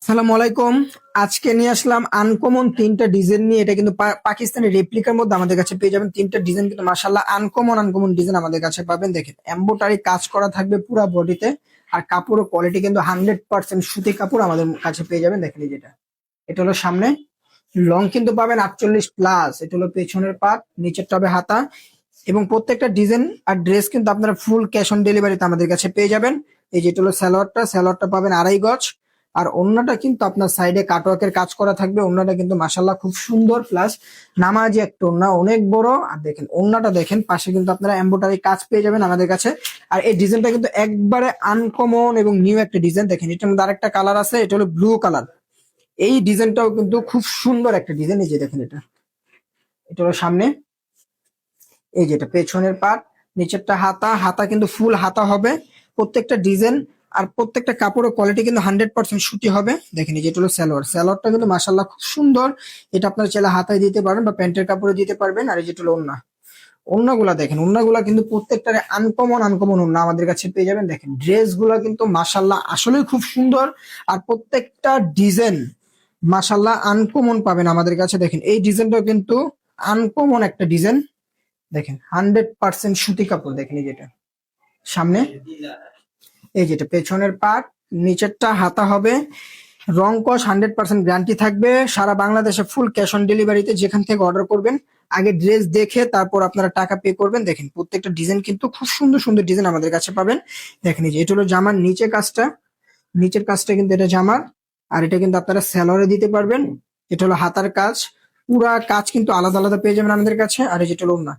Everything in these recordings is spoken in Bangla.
সালাম আলাইকুম। আজকে নিয়ে আসলাম আনকমন তিনটা ডিজাইন নিয়ে। এটা কিন্তু পাকিস্তানি রেপ্লিকার মধ্যে আমাদের কাছে পেয়ে যাবেন। তিনটা ডিজাইন কিন্তু মাশাআল্লাহ আনকমন আনকমন ডিজাইন আমাদের কাছে পাবেন। দেখেন এমব্রয়ডারি কাজ করা থাকবে পুরো বডিতে। আর কাপড়ের কোয়ালিটি কিন্তু 100% সুতি কাপড় আমাদের কাছে পেয়ে যাবেন। দেখেন এই যেটা, এটা হলো সামনে লং কিন্তু পাবেন 48+। এটা হলো পেছনের পাট, নিচেরটা হবে হাতা। এবং প্রত্যেকটা ডিজাইন আর ড্রেস কিন্তু আপনারা ফুল ক্যাশ অন ডেলিভারিতে আমাদের কাছে পেয়ে যাবেন। এই যেটা হলো স্যালোয়ারটা পাবেন 2.5 গজ। আর ওড়নাটা কিন্তু আপনার সাইডে কাটওয়ার্কের কাজ করা থাকবে। ওড়নাটা কিন্তু মাশাল্লাহ খুব সুন্দর, প্লাস নামাজি একটা ওড়না, অনেক বড়। আর দেখেন ওড়নাটা দেখেন, পাশে কিন্তু আপনারা এমব্রয়ডারি কাজ পেয়ে যাবেন আমাদের কাছে। আর এই ডিজাইনটা কিন্তু একবারে আনকমন এবং নিউ একটা ডিজাইন। দেখেন এটার মধ্যে আরেকটা কালার আছে, এটা হলো ব্লু কালার। এই ডিজাইনটাও কিন্তু খুব সুন্দর একটা ডিজাইন। এই যে দেখেন, এটা এটা হলো সামনে, এই যেটা পেছনের পার্ট, নিচেরটা হাতা। হাতা কিন্তু ফুল হাতা হবে প্রত্যেকটা ডিজাইন। আর প্রত্যেকটা কাপড়ের কোয়ালিটি কিন্তু 100% সুতি হবে। দেখেন এই যেটা হলো স্যালোয়ারটা কিন্তু মাশাল্লাহ খুব সুন্দর। এটা আপনারা চাইলে হাতায় দিতে পারেন বা প্যান্টের কাপড়ে দিতে পারবেন। আর এই যেটা হলো ওড়না, ওড়নাগুলা দেখেন, ওড়নাগুলা কিন্তু প্রত্যেকটার আনকমন আনকমন ওড়না আমাদের কাছে পেয়ে যাবেন। দেখেন ড্রেস গুলা কিন্তু মাশাল্লাহ আসলেই খুব সুন্দর। আর প্রত্যেকটা ডিজাইন মাশাল্লাহ আনকমন পাবেন আমাদের কাছে। দেখেন এই ডিজাইনটাও কিন্তু আনকমন একটা ডিজাইন। দেখেন 100% সুতি কাপড়। দেখেন এই যেটা সামনে, এই যেটা পেছনের পার্ট, নিচেরটা হাতা হবে। রং কস 100% গ্যারান্টি থাকবে। সারা বাংলাদেশে ফুল ক্যাশ অন ডেলিভারিতে যেখান থেকে অর্ডার করবেন আগে ড্রেস দেখে তারপর আপনারা টাকা পে করবেন। দেখেন প্রত্যেকটা ডিজাইন কিন্তু খুব সুন্দর সুন্দর ডিজাইন আমাদের কাছে পাবেন। দেখেন এই যে এটা হলো জামার নিচের কাজটা কিন্তু এটা জামার। আর এটা কিন্তু আপনারা স্যালোয়ারে দিতে পারবেন। এটা হলো হাতার কাজ, পুরা কাজ কিন্তু আলাদা আলাদা পেয়ে যাবেন আমাদের কাছে। আর এই যেটা হলো ওড়না,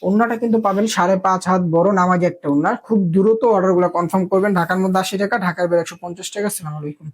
ওড়নাটা কিন্তু পাবেন 5.5 হাত বড় নামাজি একটা ওড়না। খুব দ্রুত অর্ডার গুলো কনফার্ম করবেন। ঢাকার মধ্যে 80 টাকা, ঢাকার বাইরে 150 টাকা। আসসালামু আলাইকুম।